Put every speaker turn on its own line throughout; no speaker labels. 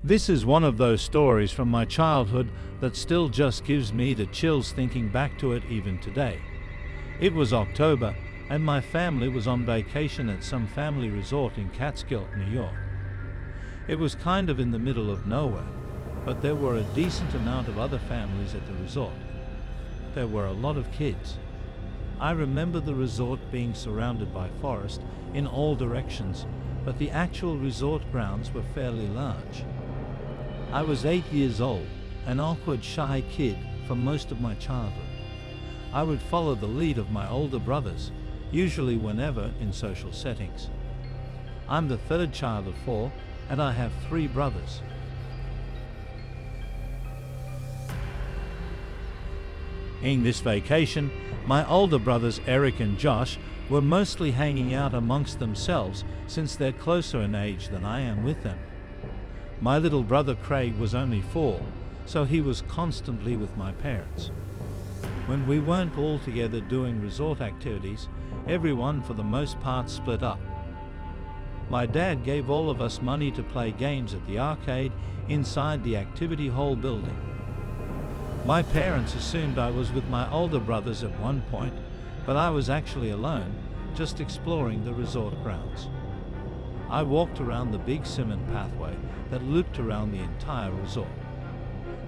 This is one of those stories from my childhood that still just gives me the chills thinking back to it even today. It was October, and my family was on vacation at some family resort in Catskill, New York. It was kind of in the middle of nowhere, but there were a decent amount of other families at the resort. There were a lot of kids. I remember the resort being surrounded by forest in all directions, but the actual resort grounds were fairly large. I was 8 years old, an awkward, shy kid for most of my childhood. I would follow the lead of my older brothers, usually whenever in social settings. I'm the third child of 4, and I have 3 brothers. In this vacation, my older brothers Eric and Josh were mostly hanging out amongst themselves since they're closer in age than I am with them. My little brother Craig was only 4, so he was constantly with my parents. When we weren't all together doing resort activities, everyone for the most part split up. My dad gave all of us money to play games at the arcade inside the activity hall building. My parents assumed I was with my older brothers at one point, but I was actually alone, just exploring the resort grounds. I walked around the big cement pathway that looped around the entire resort.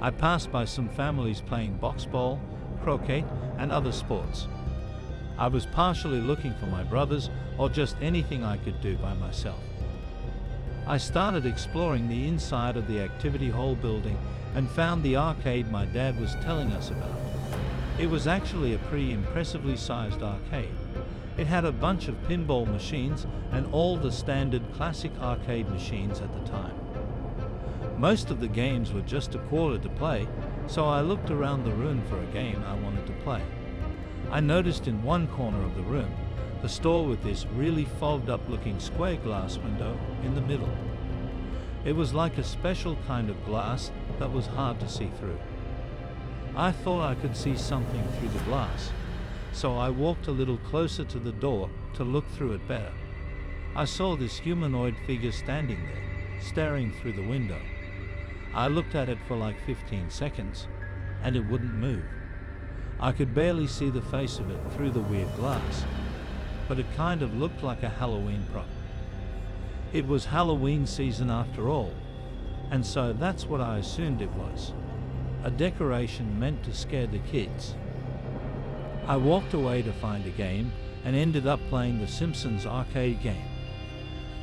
I passed by some families playing box ball, croquet, and other sports. I was partially looking for my brothers or just anything I could do by myself. I started exploring the inside of the activity hall building and found the arcade my dad was telling us about. It was actually a pretty impressively sized arcade. It had a bunch of pinball machines and all the standard classic arcade machines at the time. Most of the games were just a quarter to play, so I looked around the room for a game I wanted to play. I noticed in one corner of the room the store with this really fogged up looking square glass window in the middle. It was like a special kind of glass that was hard to see through. I thought I could see something through the glass, so I walked a little closer to the door to look through it better. I saw this humanoid figure standing there, staring through the window. I looked at it for like 15 seconds, and it wouldn't move. I could barely see the face of it through the weird glass, but it kind of looked like a Halloween prop. It was Halloween season after all, and so that's what I assumed it was. A decoration meant to scare the kids. I walked away to find a game and ended up playing the Simpsons arcade game.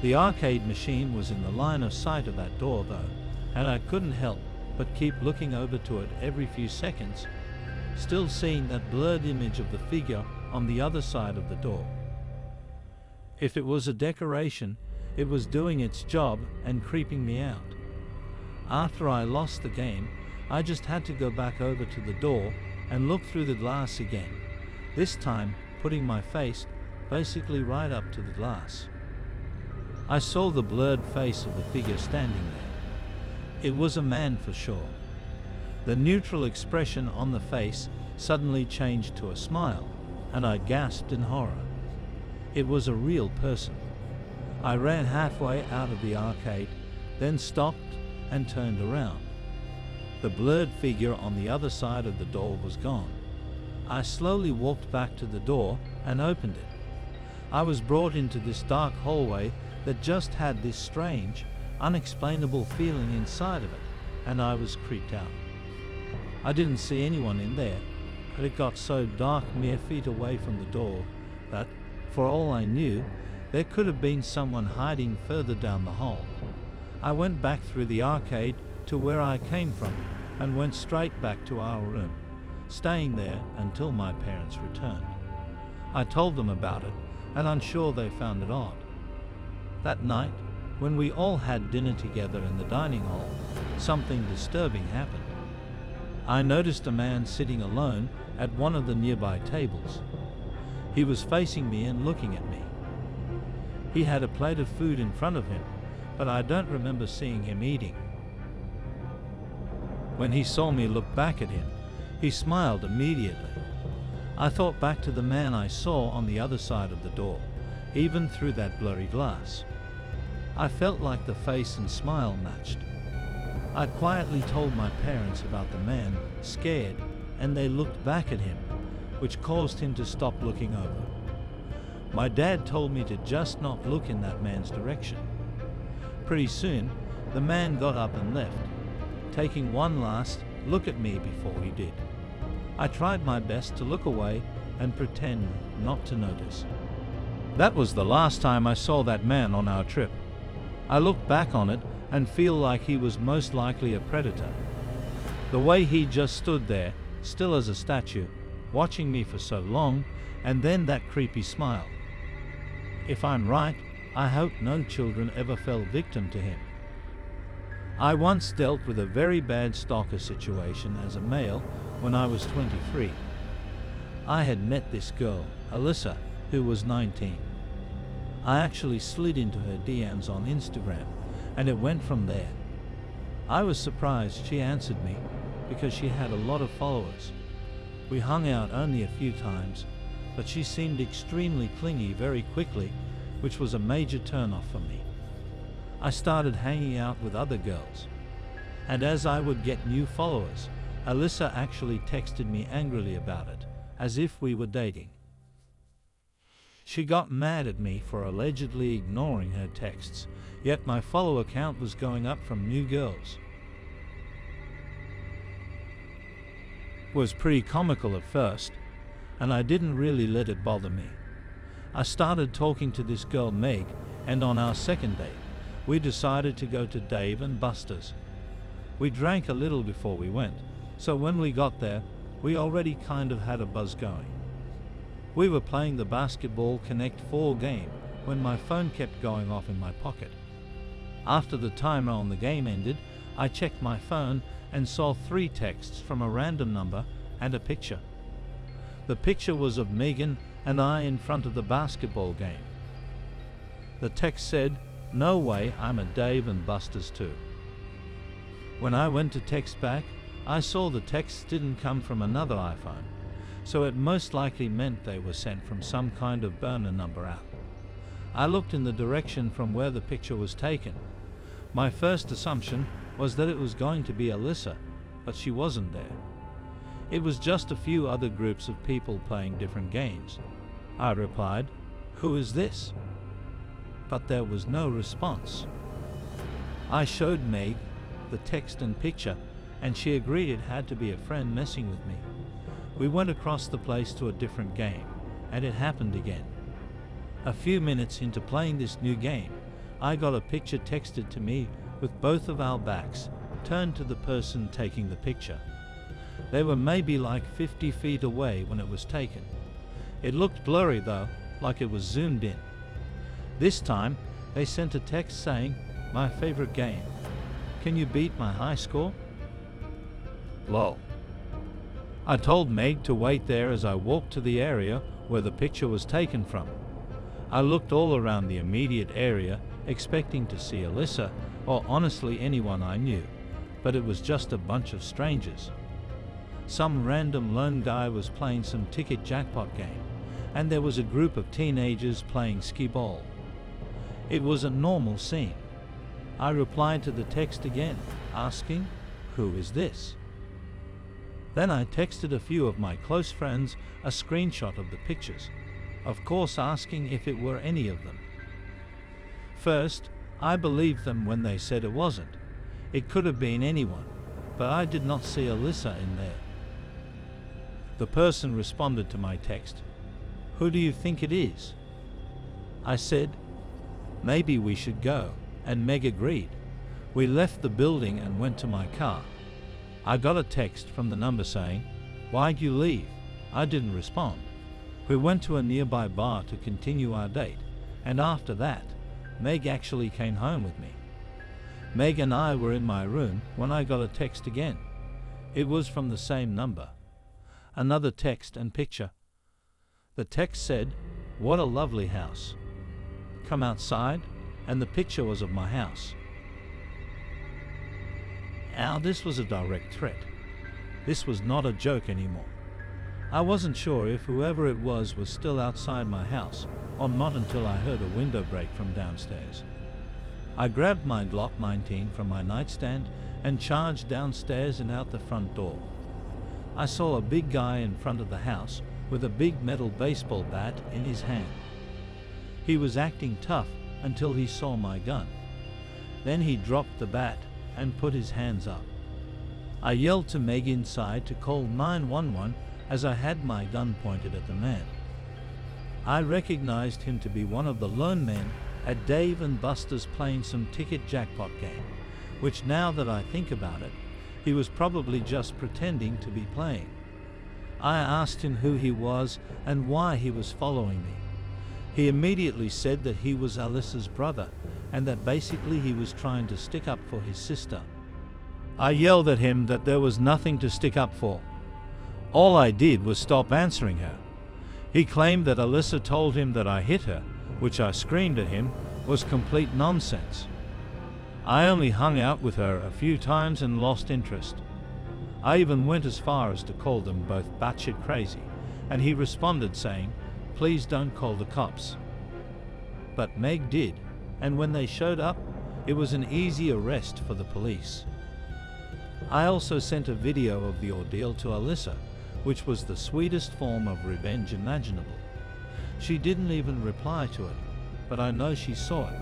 The arcade machine was in the line of sight of that door though, and I couldn't help but keep looking over to it every few seconds, still seeing that blurred image of the figure on the other side of the door. If it was a decoration, it was doing its job and creeping me out. After I lost the game, I just had to go back over to the door and look through the glass again, this time putting my face basically right up to the glass. I saw the blurred face of the figure standing there. It was a man for sure. The neutral expression on the face suddenly changed to a smile, and I gasped in horror. It was a real person. I ran halfway out of the arcade, then stopped and turned around. The blurred figure on the other side of the door was gone. I slowly walked back to the door and opened it. I was brought into this dark hallway that just had this strange, unexplainable feeling inside of it, and I was creeped out. I didn't see anyone in there, but it got so dark mere feet away from the door that, for all I knew, there could have been someone hiding further down the hall. I went back through the arcade to where I came from and went straight back to our room, staying there until my parents returned. I told them about it, and I'm sure they found it odd. That night, when we all had dinner together in the dining hall, something disturbing happened. I noticed a man sitting alone at one of the nearby tables. He was facing me and looking at me. He had a plate of food in front of him, but I don't remember seeing him eating. When he saw me look back at him, he smiled immediately. I thought back to the man I saw on the other side of the door, even through that blurry glass. I felt like the face and smile matched. I quietly told my parents about the man, scared, and they looked back at him, which caused him to stop looking over. My dad told me to just not look in that man's direction. Pretty soon, the man got up and left, taking one last look at me before he did. I tried my best to look away and pretend not to notice. That was the last time I saw that man on our trip. I look back on it and feel like he was most likely a predator. The way he just stood there, still as a statue, watching me for so long, and then that creepy smile. If I'm right, I hope no children ever fell victim to him. I once dealt with a very bad stalker situation as a male when I was 23. I had met this girl, Alyssa, who was 19. I actually slid into her DMs on Instagram, and it went from there. I was surprised she answered me because she had a lot of followers. We hung out only a few times, but she seemed extremely clingy very quickly, which was a major turn-off for me. I started hanging out with other girls, and as I would get new followers, Alyssa actually texted me angrily about it, as if we were dating. She got mad at me for allegedly ignoring her texts, yet my follower count was going up from new girls. It was pretty comical at first, and I didn't really let it bother me. I started talking to this girl Meg, and on our second date, we decided to go to Dave and Buster's. We drank a little before we went, so when we got there, we already kind of had a buzz going. We were playing the basketball Connect 4 game when my phone kept going off in my pocket. After the timer on the game ended, I checked my phone and saw 3 texts from a random number and a picture. The picture was of Megan and I in front of the basketball game. The text said, "No way, I'm at Dave and Buster's too." When I went to text back, I saw the text didn't come from another iPhone, so it most likely meant they were sent from some kind of burner number app. I looked in the direction from where the picture was taken. My first assumption was that it was going to be Alyssa, but she wasn't there. It was just a few other groups of people playing different games. I replied, "Who is this?" But there was no response. I showed Meg the text and picture, and she agreed it had to be a friend messing with me. We went across the place to a different game, and it happened again. A few minutes into playing this new game, I got a picture texted to me with both of our backs turned to the person taking the picture. They were maybe like 50 feet away when it was taken. It looked blurry though, like it was zoomed in. This time, they sent a text saying, "My favorite game. Can you beat my high score?" Lol. I told Meg to wait there as I walked to the area where the picture was taken from. I looked all around the immediate area, expecting to see Alyssa or honestly anyone I knew, but it was just a bunch of strangers. Some random lone guy was playing some ticket jackpot game, and there was a group of teenagers playing skee-ball. It was a normal scene. I replied to the text again, asking, "Who is this?" Then I texted a few of my close friends a screenshot of the pictures, of course asking if it were any of them. First, I believed them when they said it wasn't. It could have been anyone, but I did not see Alyssa in there. The person responded to my text, "Who do you think it is?" I said, "Maybe we should go," and Meg agreed. We left the building and went to my car. I got a text from the number saying, "Why'd you leave?" I didn't respond. We went to a nearby bar to continue our date, and after that, Meg actually came home with me. Meg and I were in my room when I got a text again. It was from the same number. Another text and picture. The text said, "What a lovely house. Come outside," and the picture was of my house. Now this was a direct threat. This was not a joke anymore. I wasn't sure if whoever it was still outside my house, or not until I heard a window break from downstairs. I grabbed my Glock 19 from my nightstand and charged downstairs and out the front door. I saw a big guy in front of the house with a big metal baseball bat in his hand. He was acting tough until he saw my gun. Then he dropped the bat and put his hands up. I yelled to Meg inside to call 911 as I had my gun pointed at the man. I recognized him to be one of the lone men at Dave and Buster's playing some ticket jackpot game, which now that I think about it, he was probably just pretending to be playing. I asked him who he was and why he was following me. He immediately said that he was Alyssa's brother and that basically he was trying to stick up for his sister. I yelled at him that there was nothing to stick up for. All I did was stop answering her. He claimed that Alyssa told him that I hit her, which I screamed at him was complete nonsense. I only hung out with her a few times and lost interest. I even went as far as to call them both batshit crazy, and he responded saying, "Please don't call the cops." But Meg did, and when they showed up, it was an easy arrest for the police. I also sent a video of the ordeal to Alyssa, which was the sweetest form of revenge imaginable. She didn't even reply to it, but I know she saw it.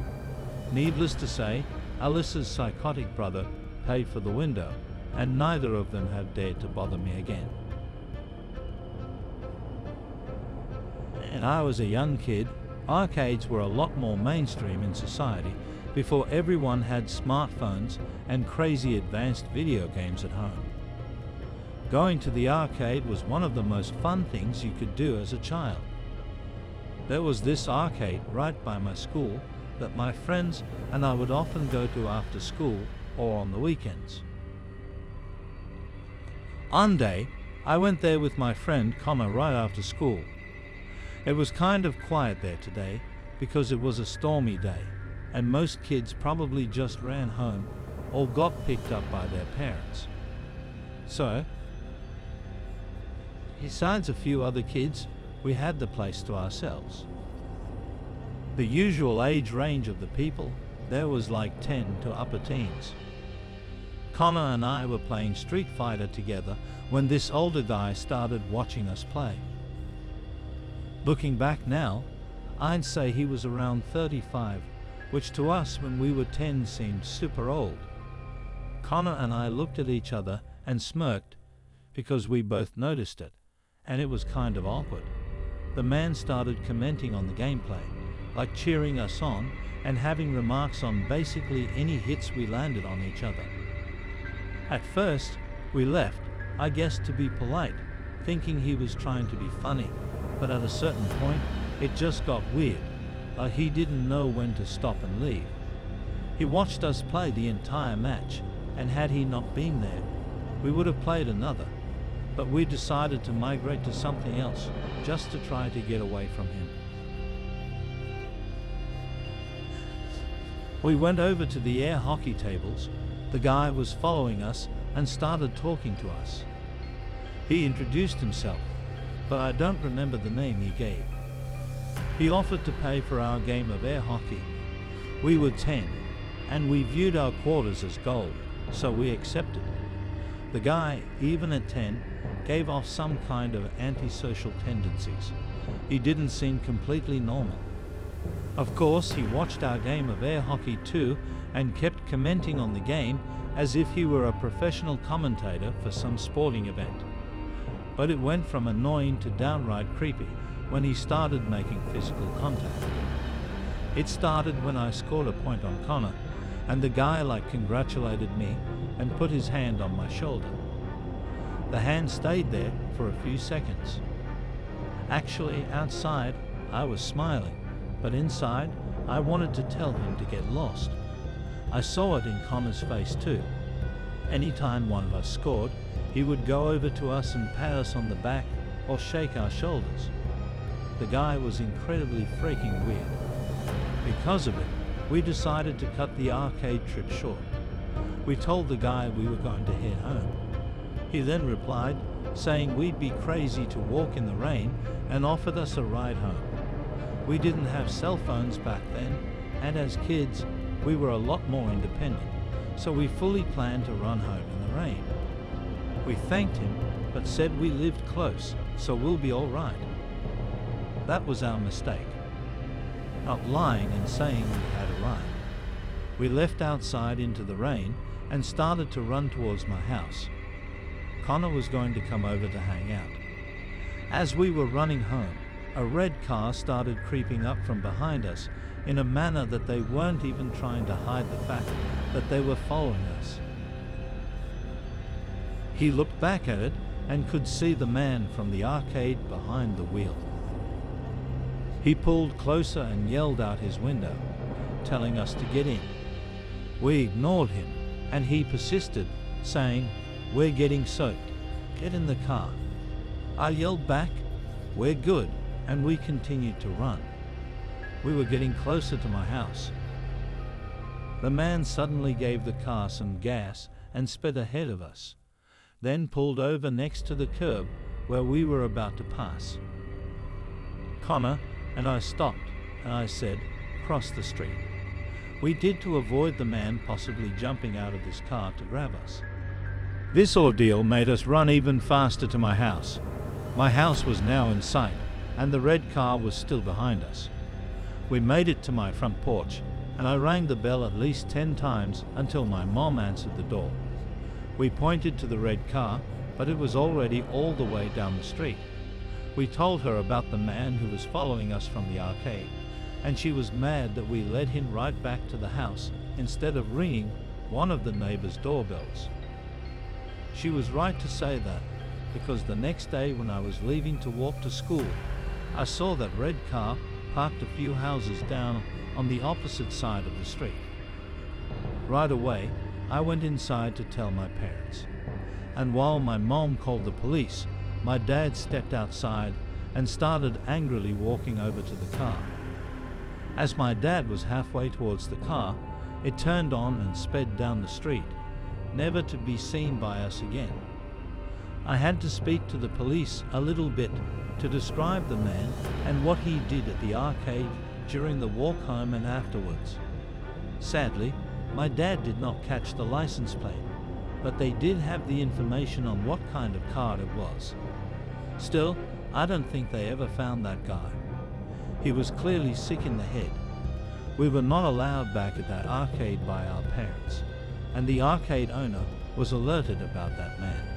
Needless to say, Alyssa's psychotic brother paid for the window, and neither of them have dared to bother me again. And I was a young kid, arcades were a lot more mainstream in society before everyone had smartphones and crazy advanced video games at home. Going to the arcade was one of the most fun things you could do as a child. There was this arcade right by my school that my friends and I would often go to after school or on the weekends. One day, I went there with my friend Connor right after school. It was kind of quiet there today because it was a stormy day and most kids probably just ran home or got picked up by their parents. So, besides a few other kids, we had the place to ourselves. The usual age range of the people there was like 10 to upper teens. Connor and I were playing Street Fighter together when this older guy started watching us play. Looking back now, I'd say he was around 35, which to us when we were 10 seemed super old. Connor and I looked at each other and smirked because we both noticed it, and it was kind of awkward. The man started commenting on the gameplay, like cheering us on and having remarks on basically any hits we landed on each other. At first, we left, I guess to be polite, thinking he was trying to be funny, but at a certain point, it just got weird, like he didn't know when to stop and leave. He watched us play the entire match, and had he not been there, we would have played another, but we decided to migrate to something else just to try to get away from him. We went over to the air hockey tables. The guy was following us and started talking to us. He introduced himself, but I don't remember the name he gave. He offered to pay for our game of air hockey. We were 10, and we viewed our quarters as gold, so we accepted. The guy, even at 10, gave off some kind of antisocial tendencies. He didn't seem completely normal. Of course, he watched our game of air hockey too and kept commenting on the game as if he were a professional commentator for some sporting event. But it went from annoying to downright creepy when he started making physical contact. It started when I scored a point on Connor, and the guy congratulated me and put his hand on my shoulder. The hand stayed there for a few seconds. Actually, outside, I was smiling, but inside, I wanted to tell him to get lost. I saw it in Connor's face too. Anytime one of us scored, he would go over to us and pat us on the back or shake our shoulders. The guy was incredibly freaking weird. Because of it, we decided to cut the arcade trip short. We told the guy we were going to head home. He then replied, saying we'd be crazy to walk in the rain, and offered us a ride home. We didn't have cell phones back then, and as kids, we were a lot more independent, so we fully planned to run home in the rain. We thanked him, but said we lived close, so we'll be all right. That was our mistake, not lying and saying we had a ride. We left outside into the rain and started to run towards my house. Connor was going to come over to hang out. As we were running home, a red car started creeping up from behind us in a manner that they weren't even trying to hide the fact that they were following us. He looked back at it and could see the man from the arcade behind the wheel. He pulled closer and yelled out his window, telling us to get in. We ignored him, and he persisted, saying, "We're getting soaked. Get in the car." I yelled back, "We're good," and we continued to run. We were getting closer to my house. The man suddenly gave the car some gas and sped ahead of us, then pulled over next to the curb where we were about to pass. Connor and I stopped, and I said, "Cross the street." We did, to avoid the man possibly jumping out of his car to grab us. This ordeal made us run even faster to my house. My house was now in sight, and the red car was still behind us. We made it to my front porch, and I rang the bell at least 10 times until my mom answered the door. We pointed to the red car, but it was already all the way down the street. We told her about the man who was following us from the arcade, and she was mad that we led him right back to the house instead of ringing one of the neighbors' doorbells. She was right to say that, because the next day when I was leaving to walk to school, I saw that red car parked a few houses down on the opposite side of the street. Right away, I went inside to tell my parents, and while my mom called the police, my dad stepped outside and started angrily walking over to the car. As my dad was halfway towards the car, it turned on and sped down the street, never to be seen by us again. I had to speak to the police a little bit to describe the man and what he did at the arcade during the walk home and afterwards. Sadly, my dad did not catch the license plate, but they did have the information on what kind of car it was. Still, I don't think they ever found that guy. He was clearly sick in the head. We were not allowed back at that arcade by our parents, and the arcade owner was alerted about that man.